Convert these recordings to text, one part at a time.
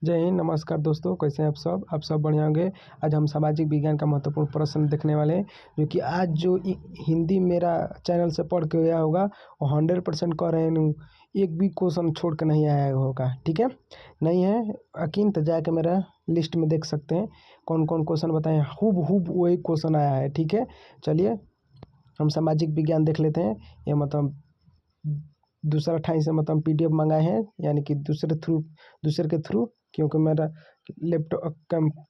जय हिंद। नमस्कार दोस्तों, कैसे हैं आप सब बढ़िया होंगे। आज हम सामाजिक विज्ञान का महत्वपूर्ण प्रश्न देखने वाले हैं, जो कि आज जो हिंदी मेरा चैनल से पढ़ के गया होगा वो 100% कह रहे हैं, एक भी क्वेश्चन छोड़ के नहीं आया होगा। ठीक है, नहीं है यकीन तो जाके मेरा लिस्ट में देख सकते हैं कौन कौन क्वेश्चन बताएं, हुब वही क्वेश्चन आया है। ठीक है, चलिए हम सामाजिक विज्ञान देख लेते हैं। ये मतलब दूसरा ठाई से मतलब PDF मंगाए हैं, यानी कि दूसरे के थ्रू, क्योंकि मेरा लैपटॉप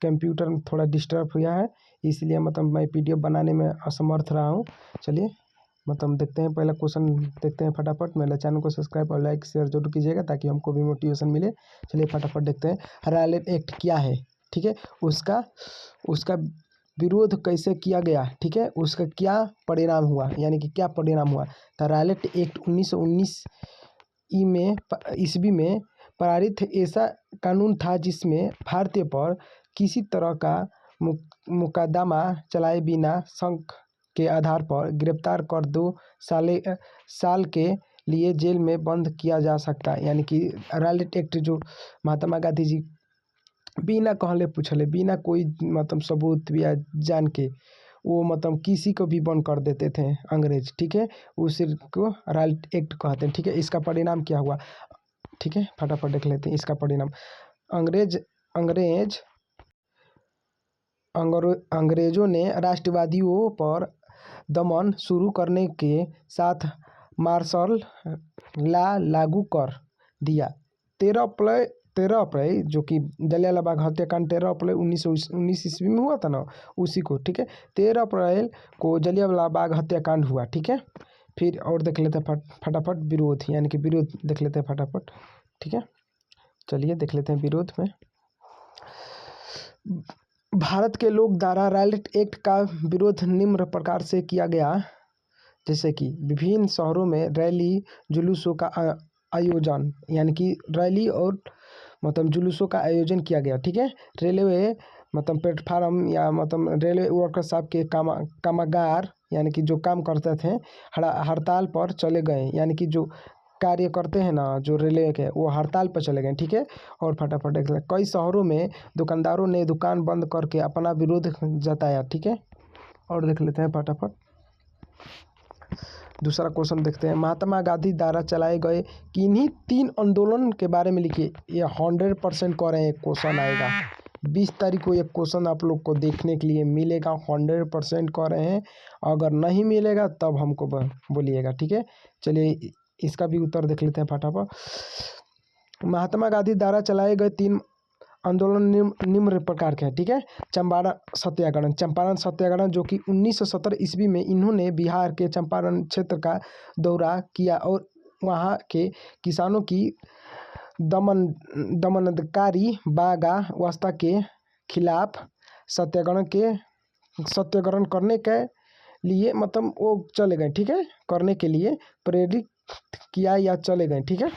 कंप्यूटर थोड़ा डिस्टर्ब हुआ है, इसलिए मतलब मैं PDF बनाने में असमर्थ रहा हूँ। चलिए मतलब देखते हैं, पहला क्वेश्चन देखते हैं फटाफट। मेरे चैनल को सब्सक्राइब और लाइक शेयर जरूर कीजिएगा ताकि हमको भी मोटिवेशन मिले। चलिए फटाफट देखते हैं, रॉयलेट एक्ट क्या है। ठीक है, उसका विरोध कैसे किया गया। ठीक है, उसका क्या परिणाम हुआ, यानी कि क्या परिणाम हुआ। तो रॉयलेट एक्ट 1919 ईस्वी में पारित ऐसा कानून था जिसमें भारतीय पर किसी तरह का मुकदमा चलाए बिना शक के आधार पर गिरफ्तार कर 2 साल के लिए जेल में बंद किया जा सकता है। यानी कि रॉयलेट एक्ट जो महात्मा गांधी जी बिना कहले पूछले, बिना कोई मतलब सबूत या जान के वो मतलब किसी को भी बंद कर देते थे अंग्रेज। ठीक है, उसी को रॉयलेट एक्ट कहते हैं। ठीक है, इसका परिणाम क्या हुआ, ठीक है फटाफट देख लेते हैं इसका परिणाम। अंग्रेज अंग्रेज अंग्रेजों ने राष्ट्रवादियों पर दमन शुरू करने के साथ मार्शल लॉ लागू कर दिया। 13 अप्रैल जो कि जलियांवाला बाग हत्याकांड 13 अप्रैल 1919 ईस्वी में हुआ था ना, उसी को। ठीक है, 13 अप्रैल को जलियांवाला बाग हत्याकांड हुआ। ठीक है, फिर और देख लेते हैं फटाफट विरोध, यानी कि विरोध देख लेते हैं फटाफट। ठीक है, चलिए देख लेते हैं विरोध में। भारत के लोक द्वारा रॉयलेट एक्ट का विरोध निम्न प्रकार से किया गया, जैसे कि विभिन्न शहरों में रैली जुलूसों का आयोजन, यानी कि रैली और मतलब जुलूसों का आयोजन किया गया। ठीक है, रेलवे मतलब प्लेटफार्म या मतलब रेलवे वर्कर्स साहब के कामगार, यानी कि जो काम करते थे, हड़ताल पर चले गए। यानी कि जो कार्य करते हैं ना, जो रेलवे के, वो हड़ताल पर चले गए। ठीक है, और फटाफट देख लें, कई शहरों में दुकानदारों ने दुकान बंद करके अपना विरोध जताया। ठीक है, और देख लेते हैं फटाफट दूसरा क्वेश्चन देखते हैं। महात्मा गांधी द्वारा चलाए गए किन्हीं 3 आंदोलन के बारे में लिखिए। ये 100% कह रहे हैं क्वेश्चन आएगा। 20 तारीख को ये क्वेश्चन आप लोग को देखने के लिए मिलेगा। 100% कह रहे हैं, अगर नहीं मिलेगा तब हमको बोलिएगा। ठीक है, चलिए इसका भी उत्तर देख लेते हैं फटाफट। महात्मा गांधी द्वारा चलाए गए 3 आंदोलन निम्न प्रकार के हैं। ठीक है, चंपारण सत्याग्रह जो कि 1917 ईस्वी में इन्होंने बिहार के चंपारण क्षेत्र का दौरा किया और वहाँ के किसानों की दमनकारी बागावस्था के खिलाफ सत्याग्रह करने के लिए मतलब वो चले गए। ठीक है, करने के लिए प्रेरित किया या चले गए। ठीक है,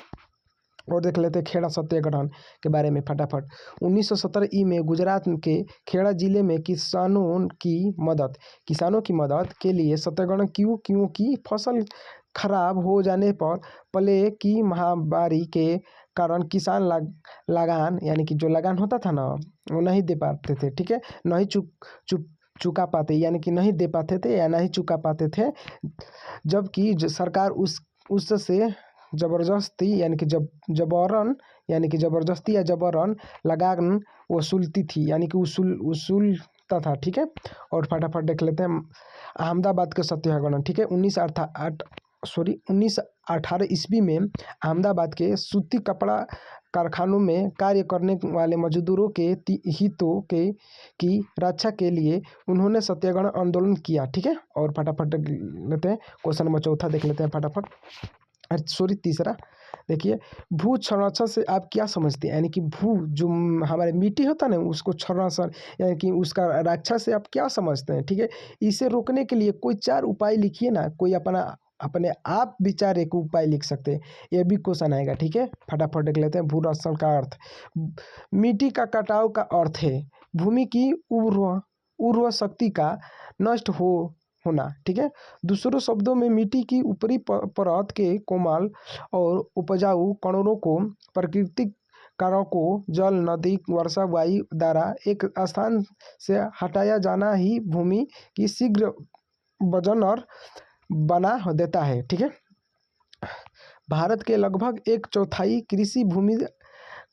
और देख लेते हैं खेड़ा सत्याग्रह के बारे में फटाफट। 1917 में गुजरात के खेड़ा जिले में किसानों की मदद के लिए सत्याग्रह क्योंकि फसल खराब हो जाने पर प्लेग की महामारी के कारण किसान लगान, यानी कि जो लगान होता था ना, वो नहीं दे पाते थे। ठीक है, नहीं चुका पाते, यानी कि नहीं दे पाते थे या नहीं चुका पाते थे, जबकि सरकार उससे जबरदस्ती, यानी कि जबरदस्ती या जबरन लगान वसूलती थी, यानी कि वसूलता था। ठीक है, और फटाफट देख लेते हैं अहमदाबाद के सत्याग्रह। ठीक है, 1918 ईस्वी में अहमदाबाद के सूती कपड़ा कारखानों में कार्य करने वाले मजदूरों के हितों की रक्षा के लिए उन्होंने सत्याग्रह आंदोलन किया। ठीक है, और फटाफट देख लेते हैं क्वेश्चन नंबर 4 देख लेते हैं फटाफट। तीसरा देखिए, भू संरक्षण से आप क्या समझते हैं, यानी कि भू जो हमारे मिट्टी होता है ना, उसको संरक्षण यानी कि उसका रक्षा से आप क्या समझते हैं। ठीक है, इसे रोकने के लिए कोई 4 उपाय लिखिए ना, कोई अपने आप विचार एक उपाय लिख सकते हैं, ये भी क्वेश्चन आएगा। ठीक है, फटाफट देख लेते हैं। भू संरक्षण का अर्थ, मिट्टी का कटाव का अर्थ है भूमि की उर्वर शक्ति का नष्ट होना। ठीक है, दूसरों शब्दों में मिट्टी की ऊपरी परत के कोमल और उपजाऊ कणों को प्राकृतिक कारकों जल, नदी, वर्षा, वायु द्वारा एक स्थान से हटाया जाना ही भूमि की शीघ्र वजन और बना देता है। ठीक है, भारत के लगभग 1/4 कृषि भूमि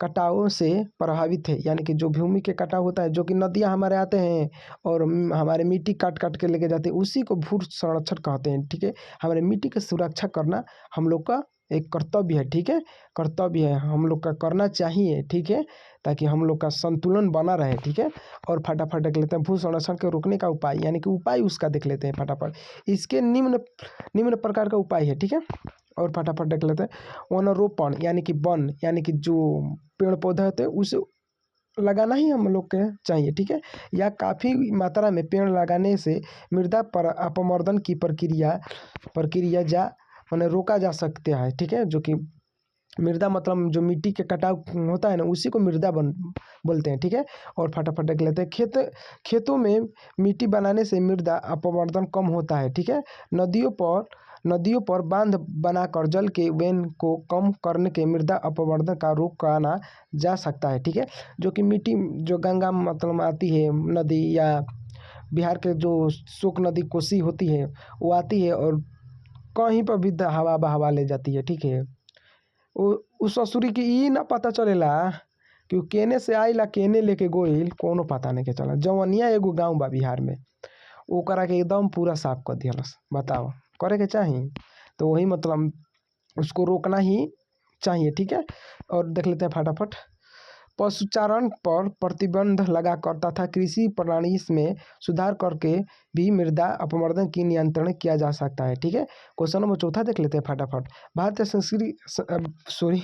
कटाव से प्रभावित है। यानी कि जो भूमि के कटाव होता है, जो कि नदियाँ हमारे आते हैं और हमारे मिट्टी काट काट के लेके जाते हैं, उसी को भू संरक्षण कहते हैं। ठीक है, हमारे मिट्टी की सुरक्षा करना हम लोग का एक कर्तव्य है। ठीक है, कर्तव्य है, हम लोग का करना चाहिए। ठीक है, ताकि हम लोग का संतुलन बना रहे। ठीक है, और फटाफट देख लेते हैं भू संरक्षण के रोकने का उपाय, यानी कि उपाय उसका देख लेते हैं फटाफट। इसके निम्न निम्न प्रकार का उपाय है। ठीक है, और फटाफट देख लेते हैं वनरोपण, यानी कि वन, यानी कि जो पेड़ पौधे होते हैं उसे लगाना ही हम लोग के चाहिए। ठीक है, या काफ़ी मात्रा में पेड़ लगाने से मृदा पर अपमर्दन की प्रक्रिया मैंने रोका जा सकता है। ठीक है, जो कि मृदा मतलब जो मिट्टी के कटाव होता है ना, उसी को मृदा बोलते हैं। ठीक है, और फटाफट देख लेते हैं खेतों में मिट्टी बनाने से मृदा अपमर्दन कम होता है। ठीक है, नदियों पर बांध बनाकर जल के वेन को कम करने के मृदा अपमर्दन का रोकना जा सकता है। ठीक है, जो कि मिट्टी जो गंगा मतलब आती है नदी, या बिहार के जो शोक नदी कोसी होती है, वो आती है और कहीं पर भी हवा बहावा ले जाती है। ठीक है, उस ससुरी के ई ना पता चलेला कि उ केने से आइला केने लेके गोइल, कोनो पता नहीं के चला। जवनिया एगो गाँव बा बिहार में, ओकरा के एकदम पूरा साफ कर दिहलस। बताओ, करे के चाही तो वही मतलब उसको रोकना ही चाहिए। ठीक है, और देख लेते हैं फटाफट पशुचारण पर प्रतिबंध लगाकर तथा कृषि प्रणाली में सुधार करके भी मृदा अपमर्दन की नियंत्रण किया जा सकता है। ठीक है, क्वेश्चन नंबर 4 देख लेते हैं फटाफट। भारतीय संस्कृति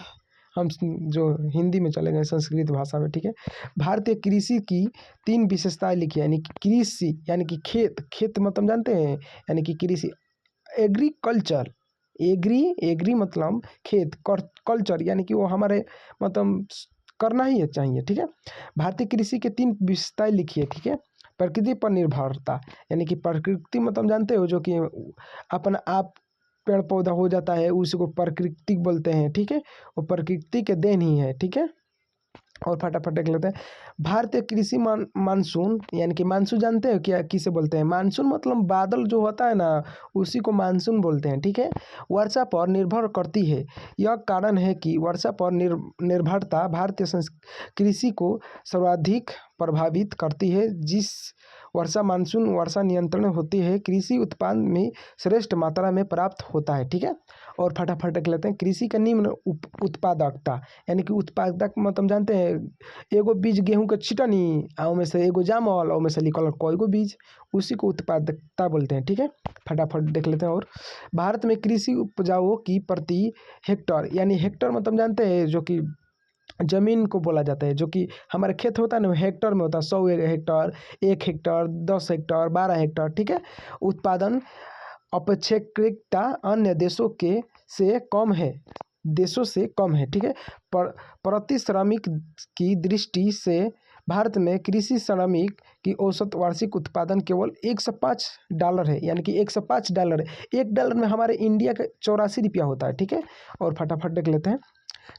हम जो हिंदी में चले गए संस्कृत भाषा में। ठीक है, भारतीय कृषि की 3 विशेषताएं लिखी, यानी कि कृषि यानी कि खेत मतलब जानते हैं, यानी कि कृषि एग्रीकल्चर, एग्री मतलब खेत, कल्चर यानी कि वो हमारे मतलब करना ही है चाहिए। ठीक है, भारतीय कृषि के 3 विशेषताएं लिखिए। ठीक है, प्रकृति पर निर्भरता, यानी कि प्रकृति मतलब जानते हो, जो कि अपना आप पेड़ पौधा हो जाता है, उसी को प्रकृति बोलते हैं। ठीक है, वो प्रकृति के देन ही है। ठीक है, और फटाफट देख लेते हैं भारतीय कृषि मानसून, यानी कि मानसून जानते हो क्या किसे बोलते हैं? मानसून मतलब बादल जो होता है ना, उसी को मानसून बोलते हैं। ठीक है, वर्षा पर निर्भर करती है। यह कारण है कि वर्षा पर निर्भरता भारतीय कृषि को सर्वाधिक प्रभावित करती है। जिस वर्षा मानसून वर्षा नियंत्रण होती है, कृषि उत्पादन में श्रेष्ठ मात्रा में प्राप्त होता है। ठीक है, और फटाफट देख लेते हैं कृषि का निम्न उत्पादकता, यानी कि उत्पादक मतलब जानते हैं, एगो बीज गेहूं के छिटनी आ में से एगो जामल और में से निकल कोई गो बीज, उसी को उत्पादकता बोलते हैं। ठीक है, फटाफट देख लेते हैं। और भारत में कृषि उपजाऊ की प्रति हेक्टर, यानी हेक्टर मतलब जानते हैं, जो कि जमीन को बोला जाता है, जो कि हमारे खेत होता है ना, हेक्टर में होता है। 100 हेक्टर, 1 हेक्टर, 10 हेक्टर, 12 हेक्टर। ठीक है, उत्पादन अपेक्षाकृत अन्य देशों से कम है। ठीक है, प्रति श्रमिक की दृष्टि से भारत में कृषि श्रमिक की औसत वार्षिक उत्पादन केवल $105 है, यानी कि $105 है। $1 में हमारे इंडिया का 84 रुपया होता है। ठीक है, और फटाफट देख लेते हैं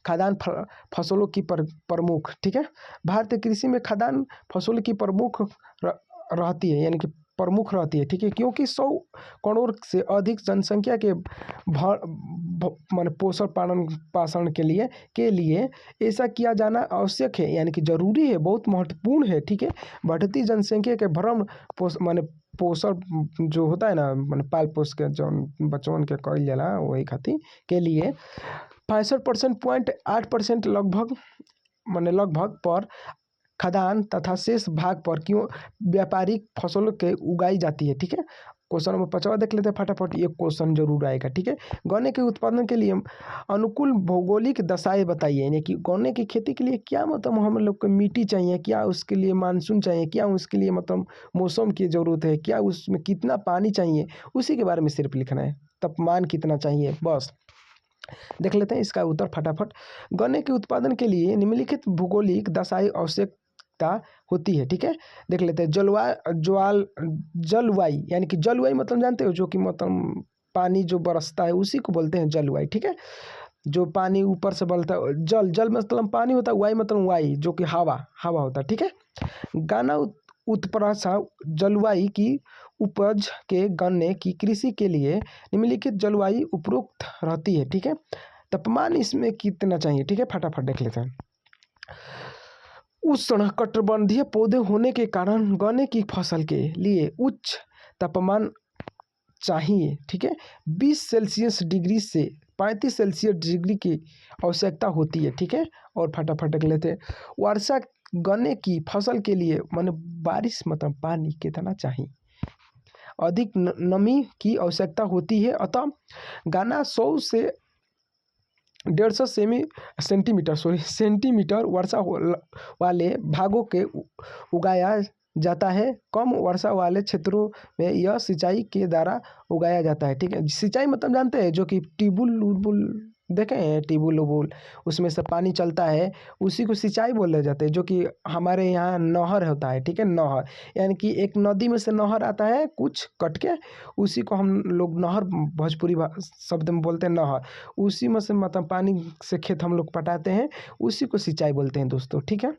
खाद्यान्न फसलों की प्रमुख। ठीक है, भारतीय कृषि में खाद्यान्न फसलों की प्रमुख रहती है, यानी कि प्रमुख रहती है। ठीक है, क्योंकि 100 करोड़ से अधिक जनसंख्या के मान पोषण पालन पोषण के लिए ऐसा किया जाना आवश्यक है, यानी कि जरूरी है, बहुत महत्वपूर्ण है। ठीक है, बढ़ती जनसंख्या के भरण पोषण जो होता है ना, मैंने पाल पोष के जो बच्चों के कल जाला वही खातिर के लिए 65.8% लगभग पर खाद्यान्न तथा शेष भाग पर क्यों व्यापारिक फसलों के उगाई जाती है। ठीक है, क्वेश्चन नंबर 5 देख लेते हैं फटाफट, ये क्वेश्चन जरूर आएगा। ठीक है, गन्ने के उत्पादन के लिए अनुकूल भौगोलिक दशाएं बताइए, यानी कि गन्ने की खेती के लिए क्या मतलब हम लोग को मिट्टी चाहिए, क्या उसके लिए मानसून चाहिए, क्या उसके लिए मतलब मौसम की ज़रूरत है, क्या उसमें कितना पानी चाहिए, उसी के बारे में सिर्फ लिखना है। तापमान कितना चाहिए, बस देख लेते हैं इसका उत्तर फटाफट। गन्ने के उत्पादन के लिए निम्नलिखित भौगोलिक दशाएं आवश्यकता होती है। ठीक है, देख लेते हैं जलवायु, यानी कि जलवायु मतलब जानते हो, जो कि मतलब पानी जो बरसता है उसी को बोलते हैं जलवायु। ठीक है, जो पानी ऊपर से बलता है, जल जल मतलब पानी होता है, वाई मतलब वाई जो कि हवा हवा होता है, ठीक है। गाना उत्प्रासा जलवायु की उपज के गन्ने की कृषि के लिए निम्नलिखित जलवायु उपयुक्त रहती है, ठीक है। तापमान इसमें कितना चाहिए, ठीक है, फटाफट देख लेते हैं। उष्णकटिबंधीय पौधे होने के कारण गन्ने की फसल के लिए उच्च तापमान चाहिए, ठीक है। 20 सेल्सियस डिग्री से 35 सेल्सियस डिग्री की आवश्यकता होती है, ठीक है। और फटाफट देख लेते हैं। वर्षा गन्ने की फसल के लिए माने बारिश मतलब पानी कितना चाहिए, अधिक नमी की आवश्यकता होती है, अतः गन्ना 100 से 150 सेंटीमीटर वर्षा वाले भागों के उगाया जाता है। कम वर्षा वाले क्षेत्रों में यह सिंचाई के द्वारा उगाया जाता है, ठीक है। सिंचाई मतलब जानते हैं, जो कि ट्यूबुल उबुल देखे हैं, ट्यूबुल उबुल उसमें से पानी चलता है, उसी को सिंचाई बोले जाते हैं, जो कि हमारे यहाँ नहर होता है, ठीक है। नहर यानी कि एक नदी में से नहर आता है कुछ कट के, उसी को हम लोग नहर भोजपुरी शब्द में बोलते हैं नहर। उसी में से मतलब पानी से खेत हम लोग पटाते हैं, उसी को सिंचाई बोलते हैं दोस्तों, ठीक है।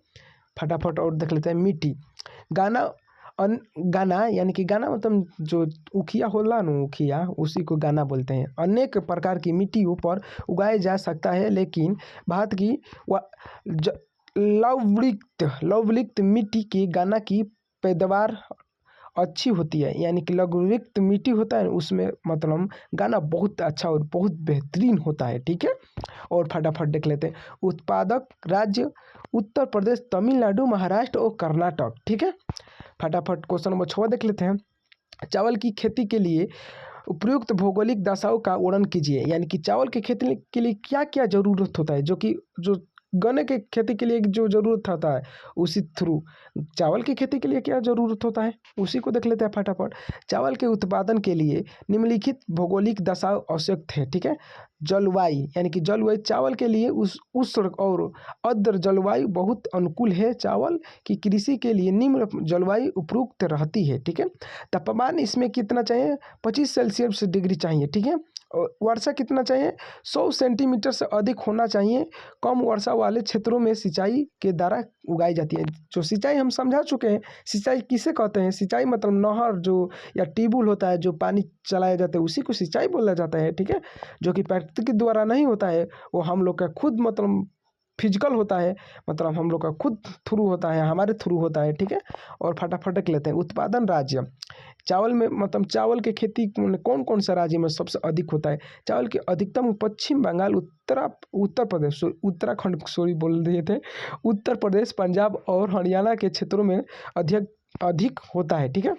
फटाफट और देख लेते हैं। मिट्टी गाना गाना यानी कि गाना मतलब जो उखिया होला ना, उखिया उसी को गाना बोलते हैं। अनेक प्रकार की मिट्टियों पर उगाया जा सकता है, लेकिन भारत की लवणयुक्त मिट्टी की गाना की पैदावार अच्छी होती है, यानी कि लवणयुक्त मिट्टी होता है उसमें मतलब गाना बहुत अच्छा और बहुत बेहतरीन होता है, ठीक है। और फटाफट देख लेते हैं। उत्पादक राज्य उत्तर प्रदेश, तमिलनाडु, महाराष्ट्र और कर्नाटक, ठीक है। फटाफट क्वेश्चन नंबर 6 देख लेते हैं। चावल की खेती के लिए उपयुक्त भौगोलिक दशाओं का वर्णन कीजिए, यानी कि चावल की खेती के लिए क्या क्या जरूरत होता है, जो गन्ने के खेती के लिए जो जरूरत होता है उसी थ्रू चावल की खेती के लिए क्या जरूरत होता है उसी को देख लेते हैं फटाफट। चावल के उत्पादन के लिए निम्नलिखित भौगोलिक दशा आवश्यक है, ठीक है। जलवायु यानी कि जलवायु चावल के लिए उष्ण और आर्द्र जलवायु बहुत अनुकूल है। चावल की कृषि के लिए निम्न जलवायु उपयुक्त रहती है, ठीक है। तापमान इसमें कितना चाहिए, 25 सेल्सियस डिग्री चाहिए, ठीक है। और वर्षा कितना चाहिए, 100 सेंटीमीटर से अधिक होना चाहिए। कम वर्षा वाले क्षेत्रों में सिंचाई के द्वारा उगाई जाती है। जो सिंचाई हम समझा चुके हैं, सिंचाई किसे कहते हैं। सिंचाई मतलब नहर जो या ट्यूबवेल होता है, जो पानी चलाया जाता है उसी को सिंचाई बोला जाता है, ठीक है। जो कि प्रकृति के द्वारा नहीं होता है, वो हम लोग का खुद मतलब फिजिकल होता है, मतलब हम लोग का खुद थ्रू होता है, हमारे थ्रू होता है, ठीक है। और फटाफट देख लेते हैं। उत्पादन राज्य चावल में मतलब चावल की खेती कौन कौन सा राज्य में सबसे अधिक होता है। चावल की अधिकतम पश्चिम बंगाल, उत्तर प्रदेश उत्तराखंड सॉरी बोल दिए थे, उत्तर प्रदेश, पंजाब और हरियाणा के क्षेत्रों में अधिक होता है, ठीक है।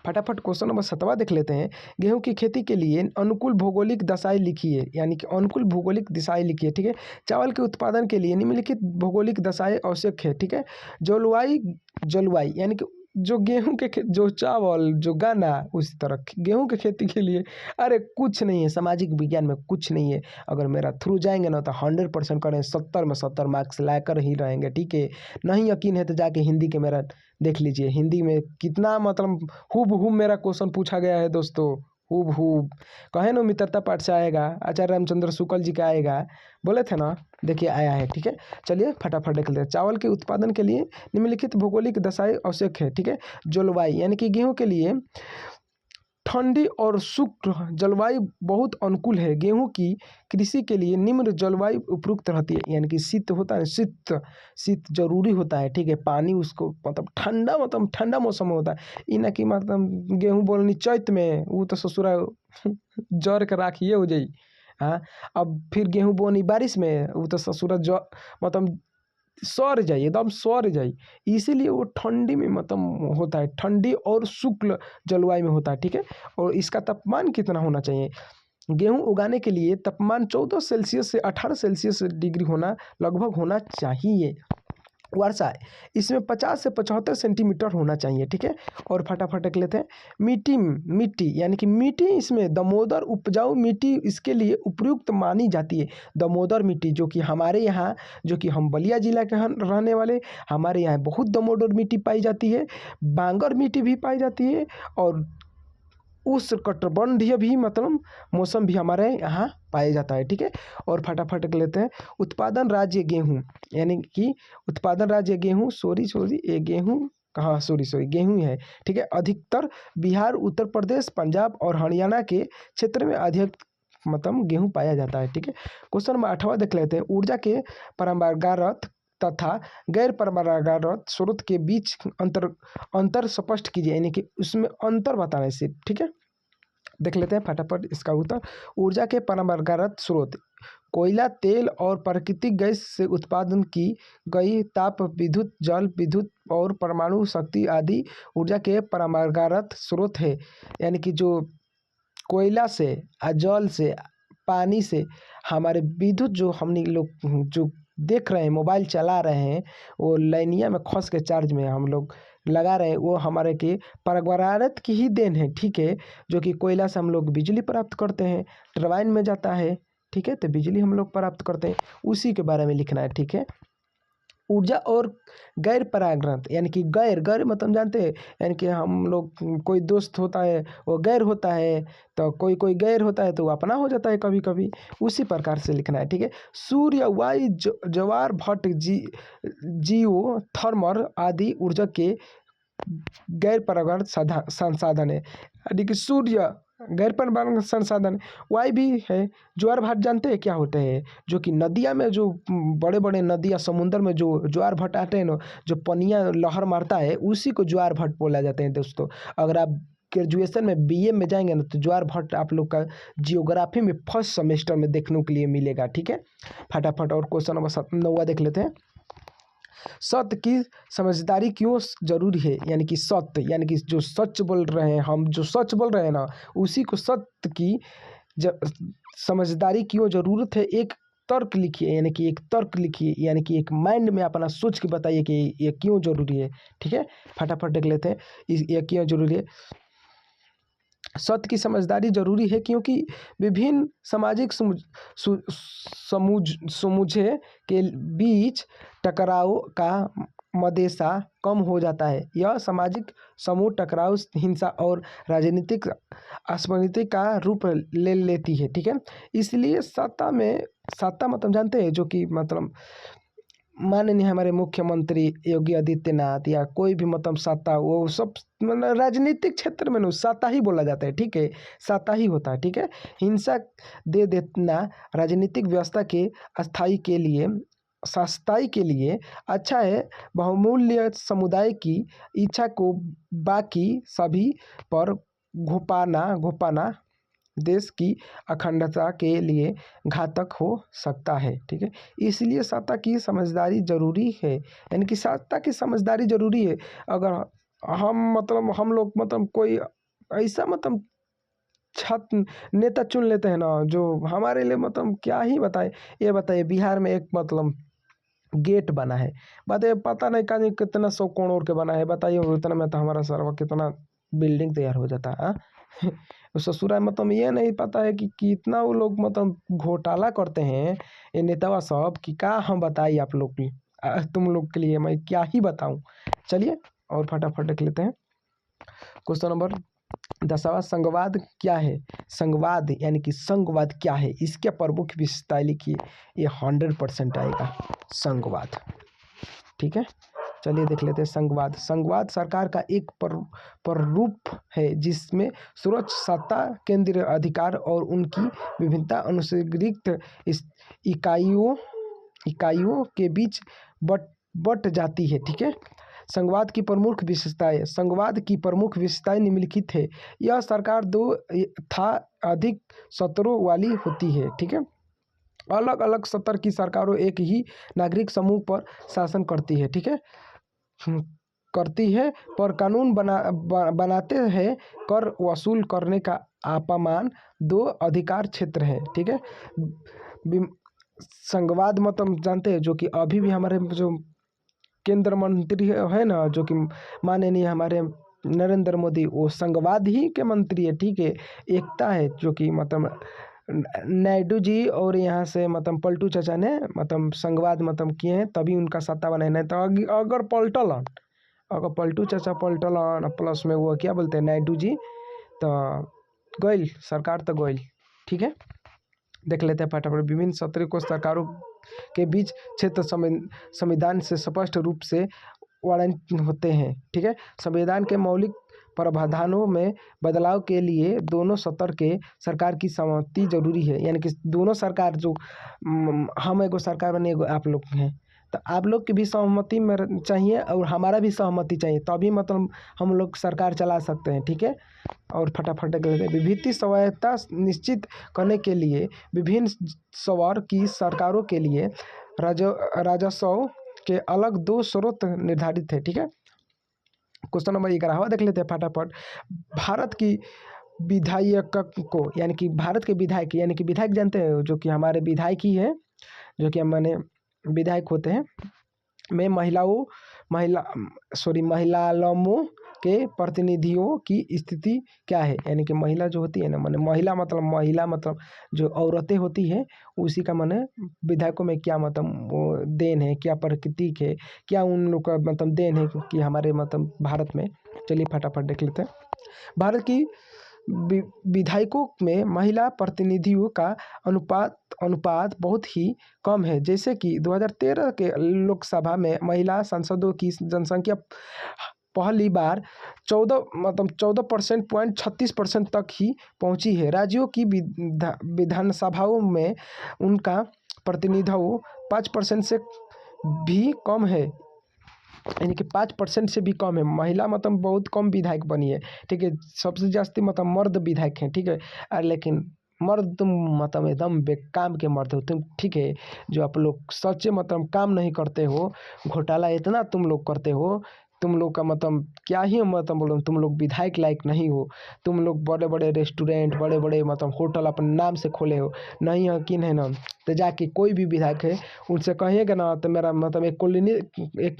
फटाफट क्वेश्चन नंबर 7 देख लेते हैं। गेहूं की खेती के लिए अनुकूल भौगोलिक दशाएं लिखिए, यानी कि अनुकूल भौगोलिक दिशाएं लिखिए, ठीक है। चावल के उत्पादन के लिए निम्नलिखित भौगोलिक दशाएं आवश्यक है, ठीक है। जलवायु यानी कि जो गेहूं के जो चावल जो गन्ना उसी तरह गेहूं की खेती के लिए अरे कुछ नहीं है, सामाजिक विज्ञान में कुछ नहीं है। अगर मेरा थ्रू जाएंगे ना तो 100% करें, 70 में 70 मार्क्स लाकर ही रहेंगे, ठीक है। नहीं यकीन है तो जाके हिंदी के मेरा देख लीजिए, हिंदी में कितना मतलब हूबहू मेरा क्वेश्चन पूछा गया है दोस्तों, हूबहू। कहे ना मित्रता पाठ से आएगा, आचार्य रामचंद्र शुक्ल जी का आएगा, बोले थे ना, देखिए आया है, ठीक है। चलिए फटाफट देख लेते हैं। चावल के उत्पादन के लिए निम्नलिखित भौगोलिक दशाएं आवश्यक है, ठीक है। जलवायु यानी कि गेहूं के लिए ठंडी और शुष्क जलवायु बहुत अनुकूल है। गेहूं की कृषि के लिए निम्न जलवायु उपयुक्त रहती है, यानी कि शीत होता है, शीत जरूरी होता है, ठीक है। पानी उसको मतलब ठंडा मौसम में होता है। ई ना कि मतलब गेहूं बोलनी चैत में, वो तो ससुरा जर के राखिए हो जाई। हाँ, अब फिर गेहूं बोनी बारिश में, वो तो ससुरा मतलब सौर जाई, एकदम सौर जाई। इसीलिए वो ठंडी में मतलब होता है, ठंडी और शुक्ल जलवायु में होता है, ठीक है। और इसका तापमान कितना होना चाहिए, गेहूं उगाने के लिए तापमान 14 सेल्सियस से 18 सेल्सियस डिग्री लगभग होना चाहिए। वर्षा इसमें 50 से 75 सेंटीमीटर होना चाहिए, ठीक है। और फटाफट देख लेते हैं। मिट्टी यानी कि मिट्टी इसमें दामोदर उपजाऊ मिट्टी इसके लिए उपयुक्त मानी जाती है। दामोदर मिट्टी जो कि हमारे यहाँ, जो कि हम बलिया जिला के रहने वाले, हमारे यहाँ बहुत दामोदर मिट्टी पाई जाती है। बांगर मिट्टी भी पाई जाती है और उष्णकटिबंधीय भी मतलब मौसम भी हमारे यहाँ पाया जाता है। ठीक है, और फटाफट कर लेते हैं। उत्पादन राज्य गेहूँ, यानी कि उत्पादन राज्य गेहूँ, सॉरी ये गेहूँ कहाँ, सॉरी गेहूँ है। ठीक है, अधिकतर बिहार, उत्तर प्रदेश, पंजाब और हरियाणा के क्षेत्र में अधिक मतलब गेहूँ पाया जाता है। ठीक है, क्वेश्चन नंबर 8वां देख लेते हैं। ऊर्जा के परंपरागत तथा गैर परंपरागत स्रोत के बीच अंतर स्पष्ट कीजिए, यानी कि उसमें अंतर बताना है सिर्फ। ठीक है, देख लेते हैं फटाफट इसका उत्तर। ऊर्जा के परंपरागत स्रोत कोयला, तेल और प्राकृतिक गैस से उत्पादन की गई ताप विद्युत, जल विद्युत और परमाणु शक्ति आदि ऊर्जा के परंपरागत स्रोत है। यानी कि जो कोयला से, जल से, पानी से हमारे विद्युत जो हमने लोग जो देख रहे हैं, मोबाइल चला रहे हैं, वो लाइनिया में खस के चार्ज में हम लोग लगा रहे हैं, वो हमारे की परंपरागत की ही देन है। ठीक है, जो कि कोयला से हम लोग बिजली प्राप्त करते हैं, टरबाइन में जाता है। ठीक है, तो बिजली हम लोग प्राप्त करते हैं, उसी के बारे में लिखना है। ठीक है, ऊर्जा और गैर परागत, यानी कि गैर गैर मतलब जानते हैं, यानी कि हम लोग कोई दोस्त होता है वो गैर होता है, तो कोई कोई गैर होता है तो वो अपना हो जाता है कभी कभी, उसी प्रकार से लिखना है। ठीक है, सूर्य, वायु, ज्वार भाट, जियो थर्मल आदि ऊर्जा के गैर परंपरागत संसाधन है। यानी कि सूर्य गैर परंपरागत संसाधन, वायु भी है। ज्वार भाट जानते हैं क्या होते हैं, जो कि नदिया में जो बड़े बड़े नदियाँ समुद्र में जो ज्वार भाट आते हैं ना, जो पनिया लहर मारता है, उसी को ज्वार भाट बोला जाते हैं दोस्तों। अगर आप ग्रेजुएशन में बीए में जाएंगे ना, तो ज्वार भाट आप लोग का जियोग्राफी में फर्स्ट सेमेस्टर में देखने के लिए मिलेगा। ठीक है, फटाफट और क्वेश्चन नंबर 9 देख लेते हैं। सत्य की समझदारी क्यों जरूरी है, यानी कि सत्य, यानी कि जो सच बोल रहे हैं, हम जो सच बोल रहे हैं ना, उसी को सत्य की समझदारी क्यों जरूरत है। एक तर्क लिखिए, यानी कि एक तर्क लिखिए, यानी कि एक माइंड में अपना सोच के बताइए कि ये क्यों जरूरी है। ठीक है, फटाफट देख लेते हैं ये क्यों जरूरी है। सत्य की समझदारी जरूरी है क्योंकि विभिन्न सामाजिक समूझे के बीच टकराव का मदेसा कम हो जाता है। यह सामाजिक समूह टकराव, हिंसा और राजनीतिक असमंजस का रूप ले लेती है। ठीक है, इसलिए सत्ता मतलब जानते हैं, जो कि मतलब माननीय हमारे मुख्यमंत्री योगी आदित्यनाथ या कोई भी मतलब सत्ता, वो सब मतलब राजनीतिक क्षेत्र में सत्ता ही बोला जाता है। ठीक है, सत्ता ही होता है। ठीक है, हिंसा दे देना राजनीतिक व्यवस्था के अस्थायी के लिए सस्ताई के लिए अच्छा है। बहुमूल्य समुदाय की इच्छा को बाकी सभी पर घुपाना देश की अखंडता के लिए घातक हो सकता है। ठीक है, इसलिए सत्ता की समझदारी जरूरी है, यानी कि सत्ता की समझदारी जरूरी है। अगर हम लोग मतलब कोई ऐसा मतलब छात्र नेता चुन लेते हैं ना, जो हमारे लिए मतलब क्या ही बताए। ये बताइए, बिहार में एक मतलब गेट बना है, बताइए, पता नहीं कहीं कितना 100 करोड़ के बना है, बताइए उतना में तो हमारा सरवा कितना बिल्डिंग तैयार हो जाता है। ससुरा मतलब ये नहीं पता है कि कितना वो लोग मतलब घोटाला करते हैं ये नेतावा सब, कि क्या हम बताइए आप लोग की, तुम लोग के लिए मैं क्या ही बताऊं। चलिए और फटाफट देख लेते हैं। क्वेश्चन नंबर 10वां, संघवाद क्या है। संघवाद यानी कि संघवाद क्या है, इसके प्रमुख विशेषताएं लिखिए। ये 100% आएगा संघवाद। ठीक है, चलिए देख लेते हैं संघवाद। संघवाद सरकार का एक प्ररूप है जिसमें सर्वोच्च सत्ता, केंद्रीय अधिकार और उनकी विभिन्नता अनुसंगित इकाइयों के बीच बट जाती है। ठीक है, संघवाद की प्रमुख विशेषताएं। संघवाद की प्रमुख विशेषताएं निम्नलिखित है। यह सरकार 2 था अधिक सत्रों वाली होती है। ठीक है, अलग अलग सत्र की सरकारों एक ही नागरिक समूह पर शासन करती है। ठीक है, करती है पर कानून बनाते हैं। कर वसूल करने का अपमान 2 अधिकार क्षेत्र है। ठीक है, संघवाद मतलब जानते हैं, जो कि अभी भी हमारे जो केंद्र मंत्री है ना, जो कि माननीय हमारे नरेंद्र मोदी, वो संघवाद ही के मंत्री है। ठीक है, एकता है, जो कि मतलब नायडू जी और यहाँ से मतलब पलटू चाचा ने मतलब संघवाद मतलब किए हैं, तभी उनका सत्ता बना है। नहीं तो अगर पलटू चाचा पलटल प्लस में वो क्या बोलते हैं नायडू जी, तो गोयल सरकार तो गोयल। ठीक है, देख लेते हैं फटाफट। विभिन्न सत्रों को सरकारों के बीच क्षेत्र संविधान से स्पष्ट रूप से वर्णन होते हैं। ठीक है, संविधान के मौलिक प्रावधानों में बदलाव के लिए दोनों सत्र के सरकार की सहमति जरूरी है। यानी कि दोनों सरकार जो हम एगो सरकार बने, एगो आप लोग हैं, तो आप लोग की भी सहमति में चाहिए और हमारा भी सहमति चाहिए, तभी मतलब हम लोग सरकार चला सकते हैं। ठीक है, और फटाफट देख लेते हैं। वित्तीय स्वायत्तता निश्चित करने के लिए विभिन्न स्वर की सरकारों के लिए राजस्व के अलग 2 स्रोत निर्धारित है। ठीक है, क्वेश्चन नंबर 11 देख लेते हैं फटाफट। भारत की विधायक को, यानी कि भारत के विधायक, यानी कि विधायक जानते हैं जो कि हमारे विधायक ही है, जो कि मैंने विधायक होते हैं, में महिलाओं के प्रतिनिधियों की स्थिति क्या है। यानी कि महिला जो होती है ना, माने महिला मतलब जो औरतें होती है, उसी का माने विधायकों में क्या मतलब वो देन है, क्या प्रकृति है, क्या उन लोग का मतलब देन है कि हमारे मतलब भारत में। चलिए फटाफट देख लेते हैं। भारत की विधायकों में महिला प्रतिनिधियों का अनुपात बहुत ही कम है। जैसे कि 2013 के लोकसभा में महिला सांसदों की जनसंख्या पहली बार 14.36% तक ही पहुंची है। राज्यों की विधानसभाओं में उनका प्रतिनिधित्व 5% से भी कम है। यानी कि 5% से भी कम है। महिला मतलब बहुत कम विधायक बनी है। ठीक है, सबसे जास्ती मतलब मर्द विधायक हैं। ठीक है, लेकिन मर्द तुम मतलब एकदम बेकाम के मर्द हो तुम। ठीक है, जो आप लोग सच्चे मतलब काम नहीं करते हो, घोटाला इतना तुम लोग करते हो, तुम लोग का मतलब क्या ही मतलब बोलो, तुम लोग विधायक लायक नहीं हो। तुम लोग बड़े बड़े रेस्टोरेंट, बड़े बड़े मतलब होटल अपने नाम से खोले हो, नहीं यकीन है ना, तो जाके कोई भी विधायक है उनसे कहिएगा ना, तो मेरा मतलब एक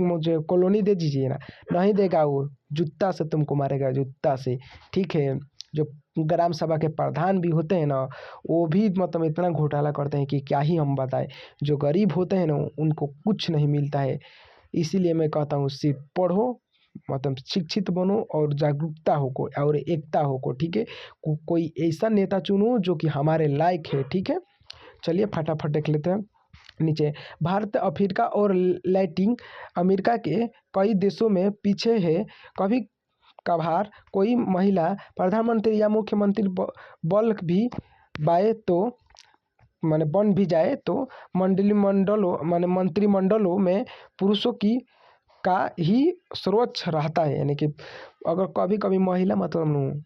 मुझे कॉलोनी दे दीजिए ना, नहीं देगा वो, जूता से तुमको मारेगा, जूता से। ठीक है, जो ग्राम सभा के प्रधान भी होते हैं ना, वो भी मतलब इतना घोटाला करते हैं कि क्या ही हम बताएं। जो गरीब होते हैं ना, उनको कुछ नहीं मिलता है। इसीलिए मैं कहता हूँ सिर्फ पढ़ो, मतलब शिक्षित बनो और जागरूकता हो को और एकता हो को। ठीक है, कोई ऐसा नेता चुनो जो कि हमारे लायक है। ठीक है, चलिए फटाफट देख लेते हैं नीचे। भारत, अफ्रीका और लैटिन अमेरिका के कई देशों में पीछे है। कभी कभार कोई महिला प्रधानमंत्री या मुख्यमंत्री बल्क भी बाए तो माने बन भी जाए तो मंत्रिमंडलों में पुरुषों की का ही सर्वोच्च रहता है। यानी कि अगर कभी कभी महिला मतलब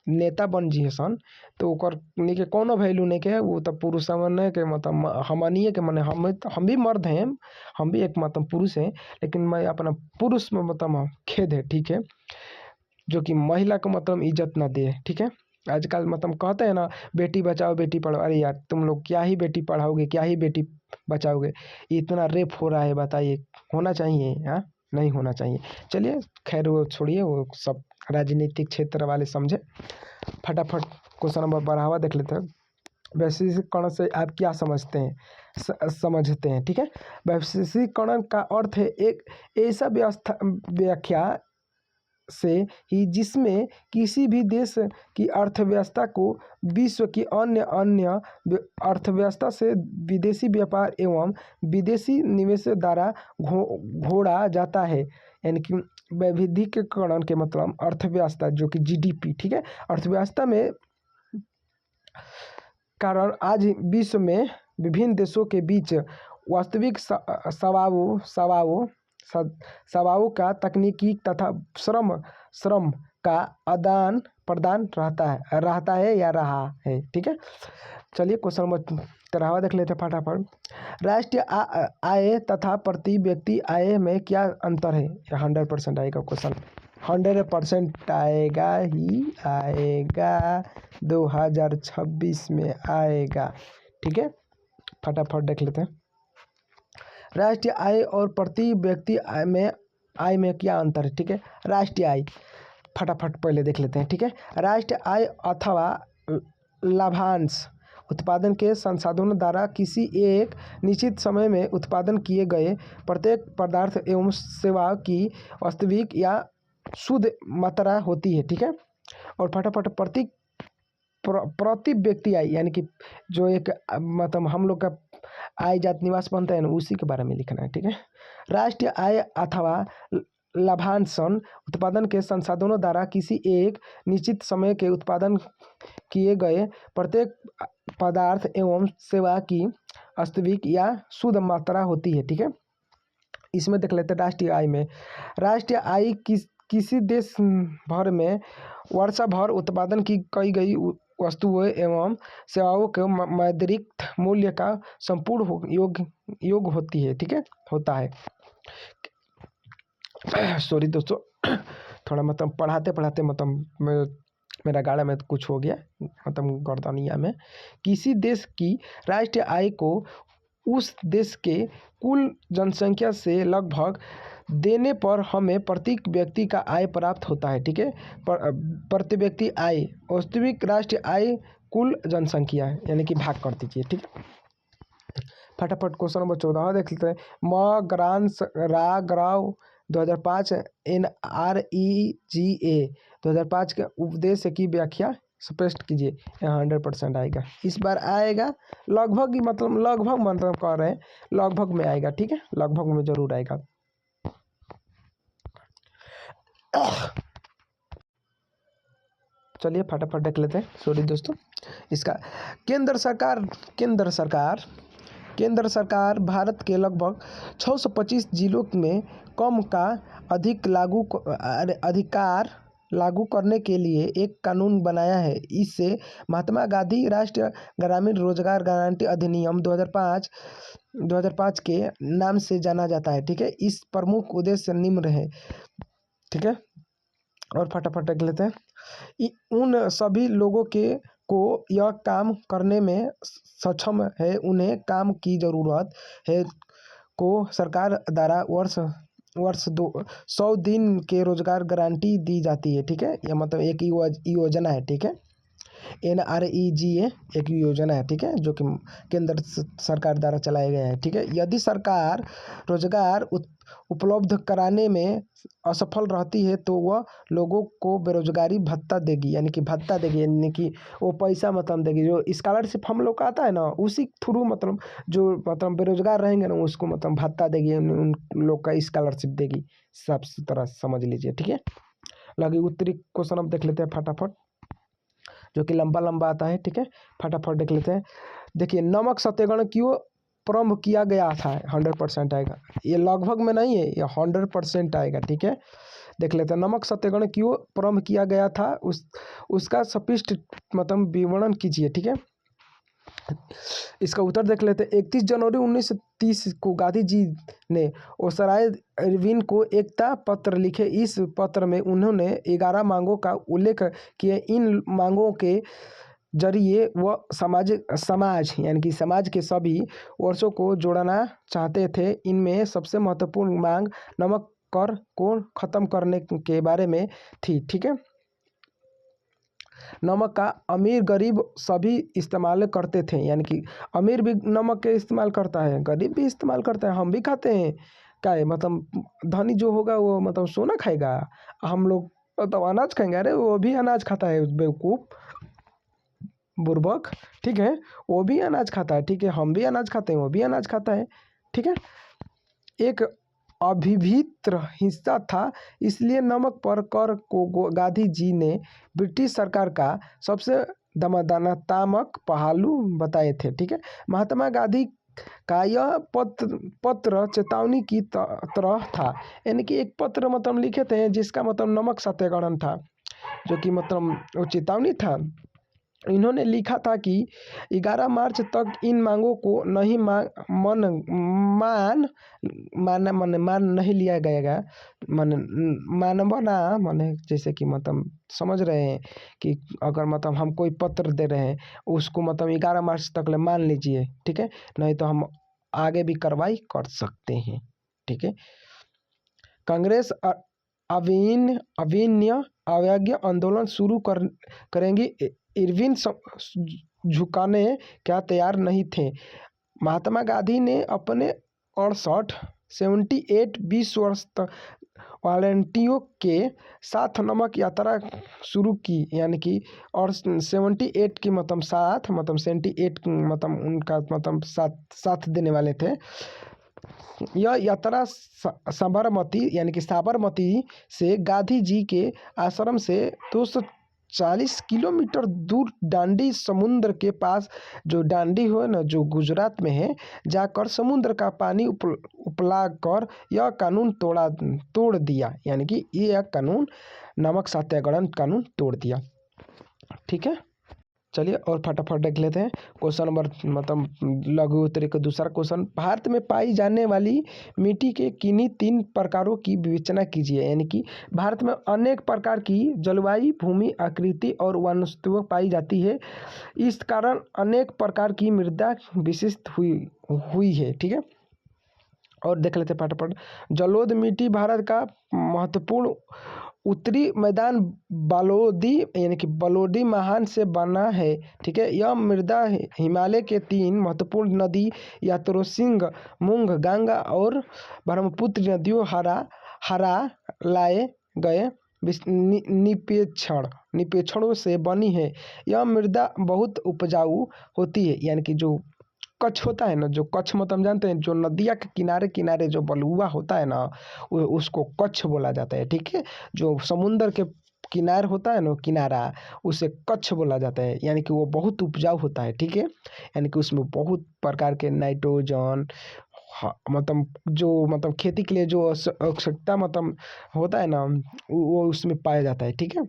नेता बन जी सन, तो ओकर के कोनो वैल्यू नहीं के, वो तो पुरुष सामान्य के मतलब हमनिए के माने हम भी मर्द हैं, हम भी एक मतलब पुरुष हैं, लेकिन मैं अपना पुरुष में मतलब खेद है। ठीक है, जो कि महिला को मतलब इज्जत ना दे। ठीक है, आजकल मतलब कहते हैं ना बेटी बचाओ बेटी पढ़ाओ, अरे यार तुम लोग क्या ही बेटी पढ़ाओगे, क्या ही बेटी बचाओगे। इतना रेप हो रहा है, बताइए होना चाहिए? हाँ, नहीं होना चाहिए। चलिए खैर वो छोड़िए, वो सब राजनीतिक क्षेत्र वाले समझे। फटाफट क्वेश्चन नंबर 12 देख लेते हैं। वैश्वीकरण से आप क्या समझते हैं? समझते हैं। ठीक है, वैश्वीकरण का अर्थ है एक ऐसा व्याख्या से ही जिसमें किसी भी देश की अर्थव्यवस्था को विश्व की अन्य अर्थव्यवस्था से विदेशी व्यापार एवं विदेशी निवेश द्वारा घोड़ा जाता है। यानी कि वैविध्यीकरण के मतलब अर्थव्यवस्था जो कि जीडीपी। ठीक है, अर्थव्यवस्था में कारण आज विश्व में विभिन्न देशों के बीच वास्तविक सवाओं का तकनीकी तथा श्रम का आदान प्रदान रहता है या रहा है। ठीक है, चलिए क्वेश्चन नंबर 13 देख लेते हैं फटाफट। राष्ट्रीय आय तथा प्रति व्यक्ति आय में क्या अंतर है? 100% आएगा क्वेश्चन, 100% आएगा ही आएगा, 2026 में आएगा। ठीक है, फटाफट देख लेते हैं। राष्ट्रीय आय और प्रति व्यक्ति आय में क्या अंतर है? ठीक है, राष्ट्रीय आय फटाफट पहले देख लेते हैं। ठीक है, राष्ट्रीय आय अथवा लाभांश उत्पादन के संसाधनों द्वारा किसी एक निश्चित समय में उत्पादन किए गए प्रत्येक पदार्थ एवं सेवा की वास्तविक या शुद्ध मात्रा होती है। ठीक है, और फटाफट प्रति प्रति व्यक्ति आय यानी कि जो एक मतलब हम लोग का आय जाति निवास बनता है ना, उसी के बारे में लिखना है। ठीक है, राष्ट्रीय आय अथवा लाभांश उत्पादन के संसाधनों द्वारा किसी एक निश्चित समय के उत्पादन किए गए प्रत्येक पदार्थ एवं सेवा की वास्तविक या शुद्ध मात्रा होती है। ठीक है, इसमें देख लेते हैं राष्ट्रीय आय में। राष्ट्रीय आय किसी देश भर में वर्ष भर उत्पादन की कई गई वस्तुओं एवं सेवाओं के मौद्रिक मूल्य का संपूर्ण योग होती है। ठीक है, होता है। सॉरी दोस्तों, थोड़ा मतलब पढ़ाते पढ़ाते मतलब मेरा गाड़ा में कुछ हो गया, मतलब गर्दनिया में। किसी देश की राष्ट्रीय आय को उस देश के कुल जनसंख्या से लगभग देने पर हमें प्रत्येक व्यक्ति का आय प्राप्त होता है। ठीक है, प्रति व्यक्ति आय वास्तविक राष्ट्रीय आय कुल जनसंख्या है, यानी कि भाग कर दीजिए। ठीक है, फटाफट क्वेश्चन नंबर 14 देख लेते हैं। ग्रांस रा ग्राव 2005 NREGA 2005 के उपदेश की व्याख्या स्पष्ट कीजिए। यहाँ 100% आएगा, इस बार आएगा लगभग ही, मतलब लगभग कह रहे हैं लगभग में आएगा। ठीक है, लगभग में जरूर आएगा। चलिए फटाफट देख लेते हैं। सॉरी दोस्तों, इसका केंद्र सरकार भारत के लगभग 625 जिलों में कम का अधिकार लागू करने के लिए एक कानून बनाया है। इससे महात्मा गांधी राष्ट्रीय ग्रामीण रोजगार गारंटी अधिनियम 2005 के नाम से जाना जाता है। ठीक है, इस प्रमुख उद्देश्य निम्न है। ठीक है, और फटाफट देख लेते हैं। उन सभी लोगों को यह काम करने में सक्षम है उन्हें काम की जरूरत है को सरकार द्वारा वर्ष 100 दिन के रोजगार गारंटी दी जाती है। ठीक है, यह मतलब एक योजना है। ठीक है, NREGA एक योजना है। ठीक है, जो कि केंद्र सरकार द्वारा चलाया गया है। ठीक है, यदि सरकार रोजगार उपलब्ध कराने में असफल रहती है तो वह लोगों को बेरोजगारी भत्ता देगी, यानी कि वो पैसा मतलब देगी। जो स्कॉलरशिप हम लोग का आता है ना, उसी थ्रू मतलब जो मतलब बेरोजगार रहेंगे ना, उसको मतलब भत्ता देगी, उन लोग का स्कॉलरशिप देगी, सब तरह समझ लीजिए। ठीक है, लगे उत्तरी क्वेश्चन अब देख लेते हैं फटाफट, जो कि लंबा आता है। ठीक है, फटाफट देख लेते हैं। देखिए, नमक सत्याग्रह क्यों प्रारंभ किया गया था? 100% आएगा, ये लगभग में नहीं है, ये 100% आएगा। ठीक है, देख लेते हैं। नमक सत्याग्रह क्यों प्रारंभ किया गया था, उसका स्पष्ट मतलब विवरण कीजिए। ठीक है, इसका उत्तर देख लेते हैं। 31 जनवरी 1930 को गांधी जी ने ओसराय इरविन को एकता पत्र लिखे। इस पत्र में उन्होंने 11 मांगों का उल्लेख किया। इन मांगों के जरिए वह समाज यानी कि समाज के सभी वर्षों को जोड़ना चाहते थे। इनमें सबसे महत्वपूर्ण मांग नमक कर को खत्म करने के बारे में थी। ठीक है, नमक का अमीर गरीब सभी इस्तेमाल करते थे, यानी कि अमीर भी नमक के इस्तेमाल करता है, गरीब भी इस्तेमाल करता है, हम भी खाते हैं। क्या है मतलब धनी जो होगा वो मतलब सोना खाएगा, हम लोग मतलब अनाज खाएंगे। अरे वो भी अनाज खाता है, बेवकूफ़ बुर्बक। ठीक है, वो भी अनाज खाता है। ठीक है, हम भी अनाज खाते हैं, वो भी अनाज खाता है। ठीक है, एक अविभाज्य हिस्सा था, इसलिए नमक पर कर को गांधी जी ने ब्रिटिश सरकार का सबसे दमदानात्मक पहलू बताए थे। ठीक है, महात्मा गांधी का यह पत्र चेतावनी की तरह था, यानी कि एक पत्र मतलब लिखे थे जिसका मतलब नमक सत्याग्रह था, जो कि मतलब वो चेतावनी था। इन्होंने लिखा था कि 11 मार्च तक इन मांगों को नहीं मान नहीं लिया गया। मानवना माने जैसे कि मतलब समझ रहे हैं कि अगर मतलब हम कोई पत्र दे रहे हैं उसको मतलब 11 मार्च तक ले मान लीजिए। ठीक है, नहीं तो हम आगे भी कार्रवाई कर सकते हैं। ठीक है, कांग्रेस अविन्य अवज्ञा आंदोलन शुरू करेंगी। इरविन झुकाने क्या तैयार नहीं थे। महात्मा गांधी ने अपने 68 20 वर्ष तक वॉलंटियरों के साथ नमक यात्रा शुरू की, यानी कि और 78 की मतलब साथ मतलब 78 मतलब उनका मतलब साथ देने वाले थे। यह यात्रा साबरमती यानी कि साबरमती से गांधी जी के आश्रम से 240 किलोमीटर दूर दांडी समुद्र के पास, जो दांडी हो ना जो गुजरात में है, जाकर समुद्र का पानी उपलाकर यह कानून तोड़ दिया, यानी कि यह कानून नमक सत्याग्रह कानून तोड़ दिया। ठीक है, चलिए और फटाफट देख लेते हैं क्वेश्चन नंबर मतलब लघु उत्तरीय का दूसरा क्वेश्चन। भारत में पाई जाने वाली मिट्टी के किन्हीं 3 प्रकारों की विवेचना कीजिए, यानी कि भारत में अनेक प्रकार की जलवायु, भूमि, आकृति और वनस्पतियाँ पाई जाती है। इस कारण अनेक प्रकार की मृदा विशिष्ट हुई है। ठीक है, और देख लेते हैं फटाफट। जलोढ़ मिट्टी भारत का महत्वपूर्ण उत्तरी मैदान बालोदी यानी कि बलोदी महान से बना है। ठीक है, यह मृदा हिमालय के 3 महत्वपूर्ण नदी यात्रोसिंह, मुंग, गंगा और ब्रह्मपुत्र नदियों हरा लाए गए निपेक्षणों से बनी है। यह मृदा बहुत उपजाऊ होती है, यानी कि जो कच्छ होता है ना, जो कच्छ मतलब जानते हैं, जो नदिया के किनारे किनारे जो बलुआ होता है ना, उसको कच्छ बोला जाता है। ठीक है, जो समुद्र के किनार होता है ना, किनारा, उसे कच्छ बोला जाता है, यानी कि वो बहुत उपजाऊ होता है। ठीक है, यानी कि उसमें बहुत प्रकार के नाइट्रोजन मतलब जो मतलब खेती के लिए जो आवश्यकता मतलब होता है ना, वो उसमें पाया जाता है। ठीक है,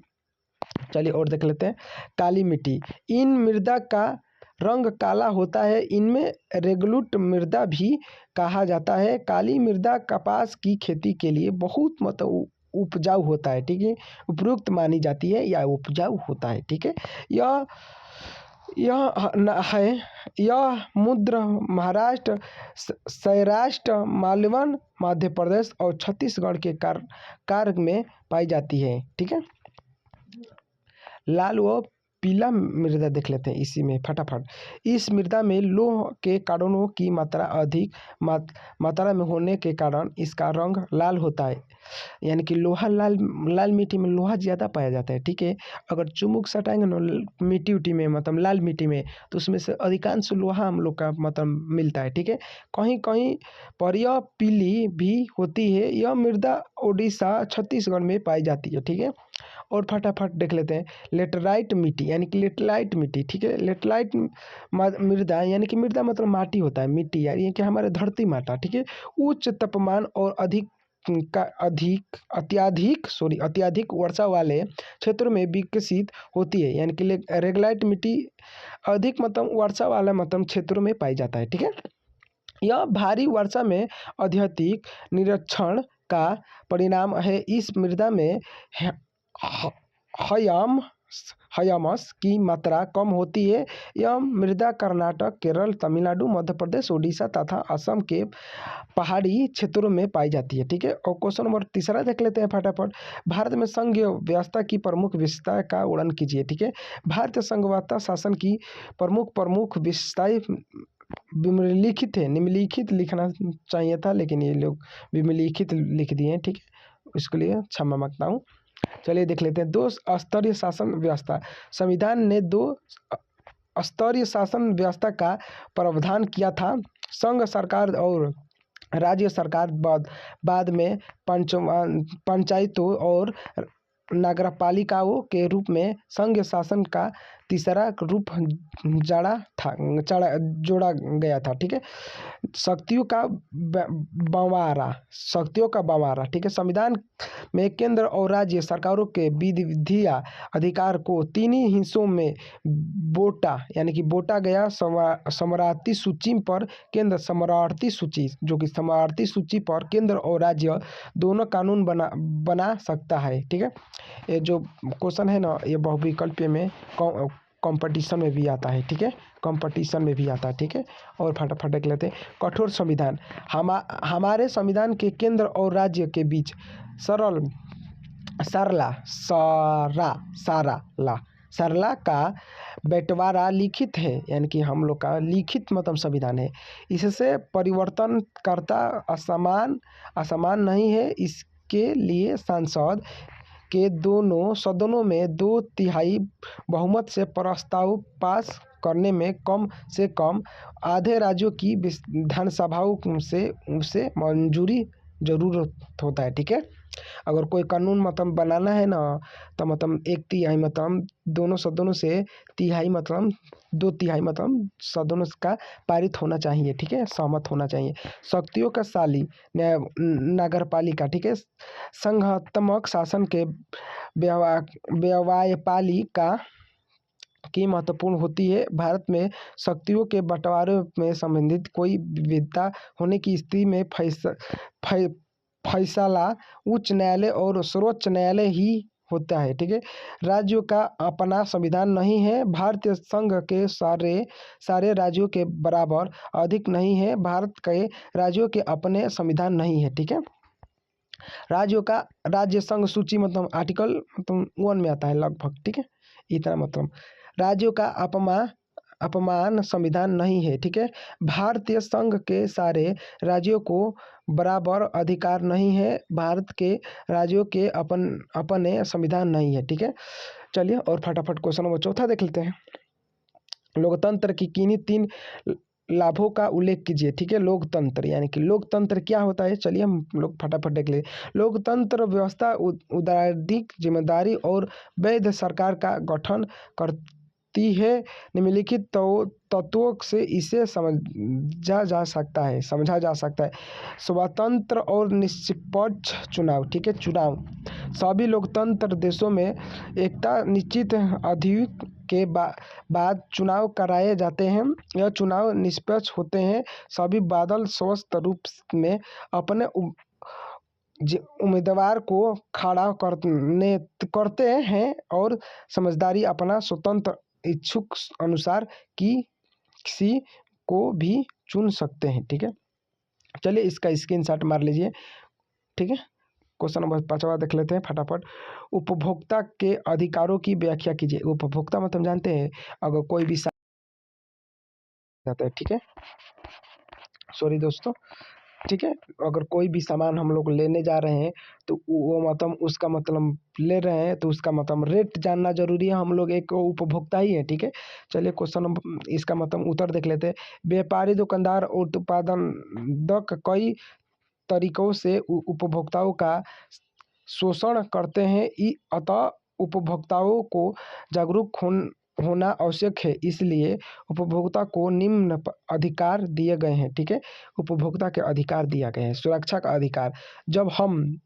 चलिए और देख लेते हैं। काली मिट्टी, इन मृदा का रंग काला होता है, इनमें रेगुलुट मृदा भी कहा जाता है। काली मृदा कपास की खेती के लिए बहुत मतलब उपजाऊ होता है। ठीक है, उपयुक्त मानी जाती है या उपजाऊ होता है। ठीक है, यह यह मुद्र महाराष्ट्र, सौराष्ट्र, मालवन, मध्य प्रदेश और छत्तीसगढ़ के कार्य में पाई जाती है। ठीक है, लाल व पीला मृदा देख लेते हैं इसी में फटाफट। इस मृदा में लोह के कणों की मात्रा अधिक मात्रा में होने के कारण इसका रंग लाल होता है, यानी कि लाल मिट्टी में लोहा ज़्यादा पाया जाता है। ठीक है, अगर चुमुक सटाएंगे ना मिट्टी उट्टी में मतलब लाल मिट्टी में, तो उसमें से अधिकांश लोहा हम लोग का मतलब मिलता है। ठीक है, कहीं कहीं पर यह पीली भी होती है। यह मृदा ओडिशा, छत्तीसगढ़ में पाई जाती है। ठीक है, और फटाफट देख लेते हैं लेटराइट मिट्टी, यानी कि लेटराइट मिट्टी। ठीक है, लेटराइट मृदा यानी कि मृदा मतलब माटी होता है, मिट्टी यानी कि हमारे धरती माता। ठीक है, उच्च तापमान और अत्यधिक वर्षा वाले क्षेत्रों में विकसित होती है, यानी कि रेगलाइट मिट्टी अधिक मतलब वर्षा वाला मतलब क्षेत्रों में पाई जाता है। ठीक है, यह भारी वर्षा में अत्यधिक निरीक्षण का परिणाम है। इस मृदा में ह्यूमस की मात्रा कम होती है। यह मृदा कर्नाटक, केरल, तमिलनाडु, मध्य प्रदेश, उड़ीसा तथा असम के पहाड़ी क्षेत्रों में पाई जाती है। ठीक है, और क्वेश्चन नंबर तीसरा देख लेते हैं फटाफट। भारत में संघ व्यवस्था की प्रमुख विशेषता का वर्णन कीजिए। ठीक है, भारतीय संघवाता शासन की प्रमुख विशेषताएं निम्नलिखित है। निम्नलिखित लिखना चाहिए था, लेकिन ये लोग निम्नलिखित लिख दिए हैं। ठीक है, इसके लिए क्षमा मांगता हूँ। चलिए देख लेते हैं 2 स्तरीय शासन व्यवस्था। संविधान ने 2 स्तरीय शासन व्यवस्था का प्रावधान किया था। संघ सरकार और राज्य सरकार बाद में पंचायतों और नगरपालिकाओं के रूप में संघ शासन का तीसरा रूप जोड़ा गया था। ठीक है, शक्तियों का बंटवारा। ठीक है, संविधान में केंद्र और राज्य सरकारों के विधियां अधिकार को 3 ही हिस्सों में यानी कि बोटा गया। समरार्थी सूची पर केंद्र, समरार्थी सूची जो कि समरार्थी सूची पर केंद्र और राज्य दोनों कानून बना सकता है। ठीक है, ये जो क्वेश्चन है ना, ये बहुविकल्पीय में कंपटीशन में भी आता है। ठीक है, कंपटीशन में भी आता है। ठीक है, और फटाफट देख लेते हैं। कठोर संविधान, हमारे संविधान के केंद्र और राज्य के बीच सरला का बंटवारा लिखित है, यानी कि हम लोग का लिखित मतलब संविधान है। इससे परिवर्तन करता असमान नहीं है। के लिए सांसद के दोनों सदनों में 2/3 बहुमत से प्रस्ताव पास करने में कम से कम आधे राज्यों की विधानसभाओं से उसे मंजूरी जरूरत होता है। ठीक है, अगर कोई कानून मतलब बनाना है ना, तो मतलब 1/3 मतलब दोनों सदनों से तिहाई मतलब 2/3 मतलब सदनों का पारित होना चाहिए। ठीक है, सहमत होना चाहिए। शक्तियों का शाली नगरपालिका, ठीक है, संघात्मक शासन के व्यवपालिका की महत्वपूर्ण होती है। भारत में शक्तियों के बंटवारे में संबंधित कोई विविधता होने की स्थिति में फैसला उच्च न्यायालय और सर्वोच्च न्यायालय ही होता है। ठीक है, राज्यों का अपना संविधान नहीं है। भारतीय संघ के सारे राज्यों के बराबर अधिक नहीं है। भारत के राज्यों के अपने संविधान नहीं है। ठीक है, राज्यों का राज्य संघ सूची मतलब आर्टिकल मतलब 1 में आता है लगभग। ठीक है, इतना मतलब राज्यों का अपमान संविधान नहीं है। ठीक है, भारतीय संघ के सारे राज्यों को बराबर अधिकार नहीं है। भारत के राज्यों के अपने संविधान नहीं है। ठीक है, चलिए और फटाफट क्वेश्चन नंबर 4 देख लेते हैं। लोकतंत्र की किन्हीं 3 लाभों का उल्लेख कीजिए। ठीक है, लोकतंत्र यानी कि लोकतंत्र क्या होता है, चलिए हम लोग फटाफट देख ले। लोकतंत्र व्यवस्था उदारदिक जिम्मेदारी और वैध सरकार का गठन करती है। निम्नलिखित तत्वों से इसे समझा जा सकता है स्वतंत्र और निष्पक्ष चुनाव। ठीक है, चुनाव सभी लोकतंत्र देशों में एकता निश्चित अवधि के बाद चुनाव कराए जाते हैं। यह चुनाव निष्पक्ष होते हैं। सभी बादल स्वस्थ रूप में अपने उम्मीदवार को खड़ा करते हैं और समझदारी अपना स्वतंत्र इच्छुक अनुसार किसी को भी चुन सकते हैं। ठीक है, चलिए इसका स्क्रीनशॉट मार लीजिए। ठीक है, क्वेश्चन नंबर 5 देख लेते हैं फटाफट। उपभोक्ता के अधिकारों की व्याख्या कीजिए। उपभोक्ता मतलब जानते हैं, अगर कोई भी जाता है। ठीक है, सॉरी दोस्तों। ठीक है, अगर कोई भी सामान हम लोग लेने जा रहे हैं तो वो मतलब उसका मतलब ले रहे हैं तो उसका मतलब रेट जानना जरूरी है। हम लोग एक उपभोक्ता ही है। ठीक है, चलिए क्वेश्चन नंबर इसका मतलब उत्तर देख लेते हैं। व्यापारी दुकानदार और उत्पादक कई तरीकों से उपभोक्ताओं का शोषण करते हैं। अतः उपभोक्ताओं को जागरूक होना आवश्यक है। इसलिए उपभोक्ता को निम्न अधिकार दिए गए हैं। ठीक है, उपभोक्ता के अधिकार दिया गए हैं। सुरक्षा का अधिकार, जब हम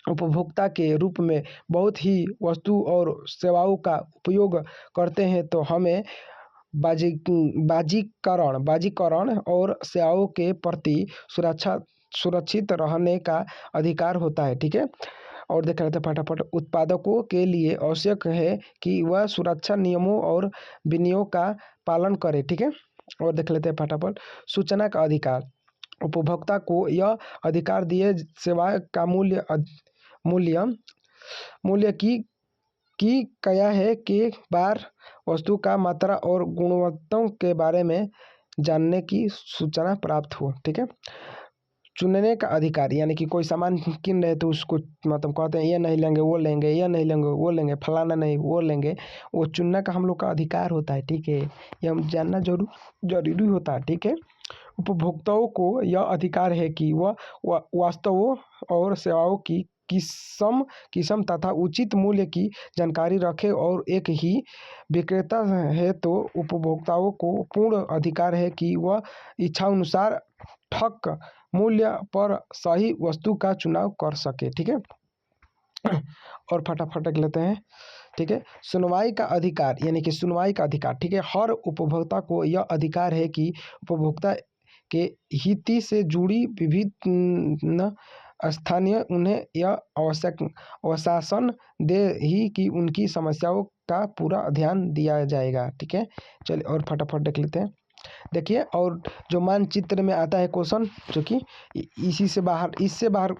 उपभोक्ता के रूप में बहुत ही वस्तु और सेवाओं का उपयोग करते हैं तो हमें बाजीकरण और सेवाओं के प्रति सुरक्षित रहने का अधिकार होता है। ठीक है, और देख लेते हैं फटाफट। उत्पादकों के लिए आवश्यक है कि वह सुरक्षा नियमों और विनियोग का पालन करे। ठीक है, और देख लेते हैं फटाफट। सूचना का अधिकार, उपभोक्ता को यह अधिकार दिए सेवा का मूल्य की क्या है कि बार वस्तु का मात्रा और गुणवत्ता के बारे में जानने की सूचना प्राप्त हो। ठीक है, चुनने का अधिकार, यानी कि कोई सामान किन रहे तो उसको मतलब कहते हैं ये नहीं लेंगे वो लेंगे, ये नहीं लेंगे वो लेंगे, फलाना नहीं वो लेंगे, वो चुनने का हम लोग का अधिकार होता है। ठीक है, ये हम जानना जरूरी होता है। ठीक है, उपभोक्ताओं को यह अधिकार है कि वह वस्तुओं और सेवाओं की किस्म तथा उचित मूल्य की जानकारी रखे और एक ही विक्रेता है तो उपभोक्ताओं को पूर्ण अधिकार है कि वह इच्छानुसार ठग मूल्य पर सही वस्तु का चुनाव कर सके। ठीक है, और फटाफट देख लेते हैं। ठीक है, सुनवाई का अधिकार, यानी कि सुनवाई का अधिकार। ठीक है, हर उपभोक्ता को यह अधिकार है कि उपभोक्ता के हित से जुड़ी विभिन्न स्थानीय उन्हें यह आश्वासन दे ही कि उनकी समस्याओं का पूरा ध्यान दिया जाएगा। ठीक है, चलिए और फटाफट देख लेते हैं। देखिए, और जो मानचित्र में आता है क्वेश्चन, जो कि इससे बाहर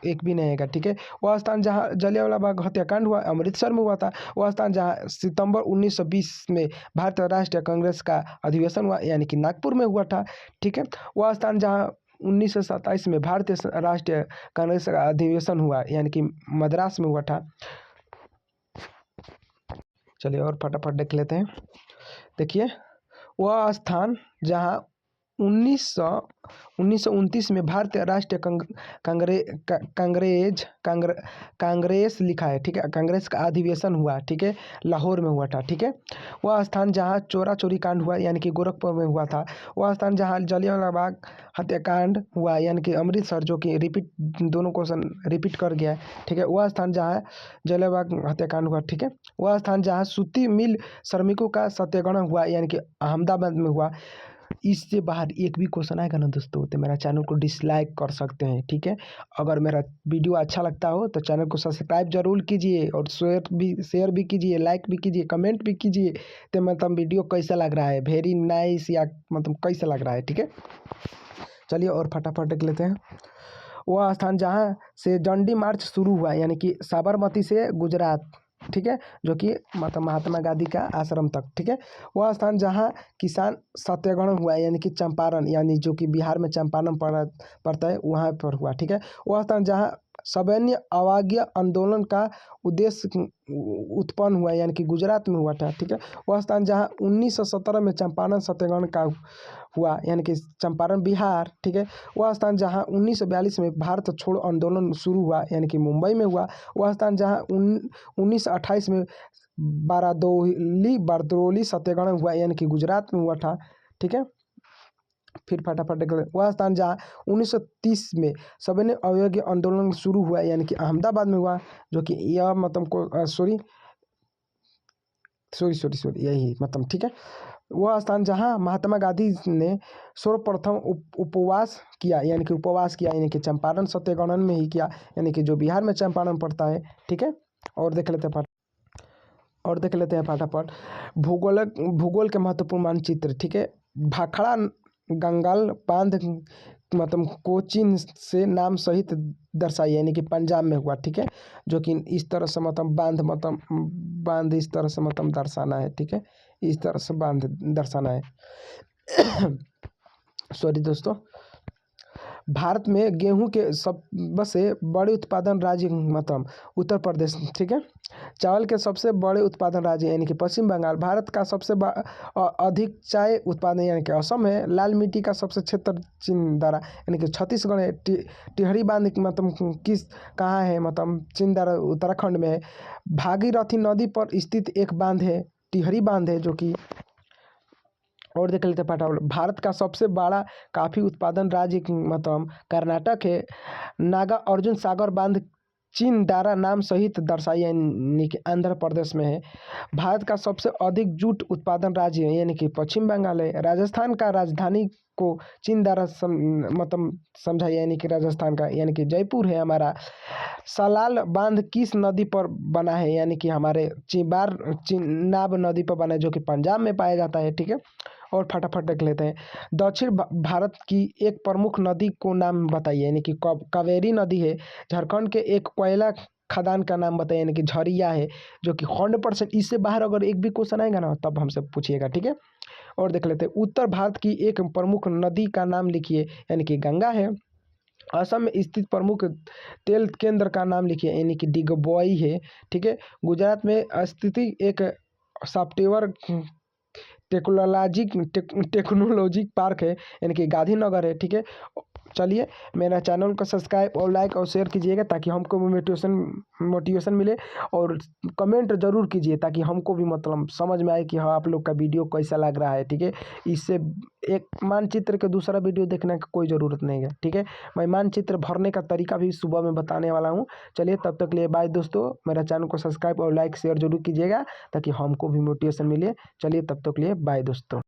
एक भी नहीं आएगा। ठीक है, वह स्थान जहां जलियांवाला बाग हत्याकांड हुआ अमृतसर में हुआ था। वह स्थान जहां सितंबर 1920 में भारतीय राष्ट्रीय कांग्रेस का अधिवेशन हुआ यानी कि नागपुर में हुआ था। ठीक है, वह स्थान जहां 1927 में भारतीय राष्ट्रीय कांग्रेस का अधिवेशन हुआ, यानी कि मद्रास में हुआ था। चलिए और फटाफट देख लेते हैं। देखिए, वह स्थान जहां 1929 में भारतीय राष्ट्रीय कांग्रेस लिखा है, ठीक है, कांग्रेस का अधिवेशन हुआ, ठीक है, लाहौर में हुआ था, ठीक है। वह स्थान जहां चोरा चोरी कांड हुआ, यानी कि गोरखपुर में हुआ था। वह स्थान जहां जलियांवाला बाग हत्याकांड हुआ, यानी कि अमृतसर, जो कि दोनों क्वेश्चन रिपीट कर गया है, ठीक है। वह स्थान जहां जलियांवाला बाग हत्याकांड हुआ, ठीक है। वह स्थान जहां सूती मिल श्रमिकों का सत्याग्रह हुआ, यानी कि अहमदाबाद में हुआ। इससे बाहर एक भी क्वेश्चन आएगा ना दोस्तों, तो मेरा चैनल को डिसलाइक कर सकते हैं, ठीक है। अगर मेरा वीडियो अच्छा लगता हो तो चैनल को सब्सक्राइब जरूर कीजिए और शेयर भी कीजिए, लाइक भी कीजिए, कमेंट भी कीजिए। तो मतलब वीडियो कैसा लग रहा है, वेरी नाइस या मतलब कैसा लग रहा है, ठीक है। चलिए और फटाफट देख लेते हैं। वह स्थान जहाँ से डंडी मार्च शुरू हुआ, यानी कि साबरमती से गुजरात, ठीक है, जो कि मतलब महात्मा गांधी का आश्रम तक, ठीक है। वह स्थान जहाँ किसान सत्याग्रह हुआ, यानी कि चंपारण, यानी जो कि बिहार में चंपारण पड़ता है, वहाँ पर हुआ, ठीक है। वह स्थान जहाँ सवर्ण अवज्ञा आंदोलन का उद्देश्य उत्पन्न हुआ, यानी कि गुजरात में हुआ था, ठीक है। वह स्थान जहाँ 1917 में चंपारण सत्याग्रह का हुआ, यानी कि चंपारण बिहार, ठीक है। वह स्थान जहाँ 1942 में भारत छोड़ो आंदोलन शुरू हुआ, यानी कि मुंबई में हुआ। वह स्थान जहाँ 1928 में बारदोली सत्याग्रह हुआ, यानी कि गुजरात में हुआ था, ठीक है। फिर फटाफट वह स्थान जहाँ 1930 में सविनय अवज्ञा आंदोलन शुरू हुआ, यानी कि अहमदाबाद में हुआ, जो कि यह मतलब को सॉरी यही मतलब, ठीक है। वह स्थान जहाँ महात्मा गांधी ने सर्वप्रथम उपवास किया, यानी कि चंपारण सत्याग्रह में ही किया, यानी कि जो बिहार में चंपारण पड़ता है, ठीक है। और देख लेते हैं फटाफट भूगोल के महत्वपूर्ण मानचित्र, ठीक है। भाखड़ा गंगाल बांध मतलब कोचीन से नाम सहित दर्शाई, यानी कि पंजाब में हुआ, ठीक है। जो कि इस तरह से मतलब बांध इस तरह से मतलब दर्शाना है, ठीक है, इस तरह से बांध दर्शाना है। सॉरी दोस्तों। भारत में गेहूं के सबसे बड़े उत्पादन राज्य मतलब उत्तर प्रदेश, ठीक है। चावल के सबसे बड़े उत्पादन राज्य यानी कि पश्चिम बंगाल। भारत का सबसे अधिक चाय उत्पादन यानी कि असम है। लाल मिट्टी का सबसे क्षेत्र चिंदारा यानी कि छत्तीसगढ़ है। टिहरी बांध मतलब किस कहाँ है, मतलब चिंदारा उत्तराखंड में है। भागीरथी नदी पर स्थित एक बांध है, टिहरी बांध है, जो कि और देख लेते हैं भारत का सबसे बड़ा काफ़ी उत्पादन राज्य मतलब कर्नाटक है। नागा अर्जुन सागर बांध चिंदारा नाम सहित दर्शाई यानी कि आंध्र प्रदेश में है। भारत का सबसे अधिक जूट उत्पादन राज्य है यानी कि पश्चिम बंगाल है। राजस्थान का राजधानी को चिंदारा मतलब समझा यानी कि राजस्थान का यानी कि जयपुर है हमारा। सलाल बांध किस नदी पर बना है यानी कि हमारे चिनाब नदी पर बना है, जो कि पंजाब में पाया जाता है, ठीक है। और फटाफट देख लेते हैं। दक्षिण भारत की एक प्रमुख नदी को नाम बताइए यानी कि कावेरी नदी है। झारखंड के एक कोयला खदान का नाम बताइए यानी कि झरिया है, जो कि 100%। इससे बाहर अगर एक भी क्वेश्चन आएगा ना तब हमसे पूछिएगा, ठीक है। और देख लेते हैं। उत्तर भारत की एक प्रमुख नदी का नाम लिखिए यानी कि गंगा है। असम में स्थित प्रमुख तेल केंद्र का नाम लिखिए यानी कि डिगबोई है, ठीक है। गुजरात में स्थित एक सॉफ्टवेयर टेक्नोलॉजी पार्क है यानी कि गांधीनगर है, ठीक है। चलिए मेरा चैनल को सब्सक्राइब और लाइक और शेयर कीजिएगा ताकि हमको भी मोटिवेशन मिले। और कमेंट जरूर कीजिए ताकि हमको भी मतलब समझ में आए कि हाँ आप लोग का वीडियो कैसा लग रहा है, ठीक है। इससे एक मानचित्र के दूसरा वीडियो देखने की कोई ज़रूरत नहीं है, ठीक है। मैं मानचित्र भरने का तरीका भी सुबह में बताने वाला हूँ। चलिए तब तक लिए बाय दोस्तों। मेरा चैनल को सब्सक्राइब और लाइक शेयर जरूर कीजिएगा ताकि हमको भी मोटिवेशन मिले। चलिए तब तक लिए बाय दोस्तों।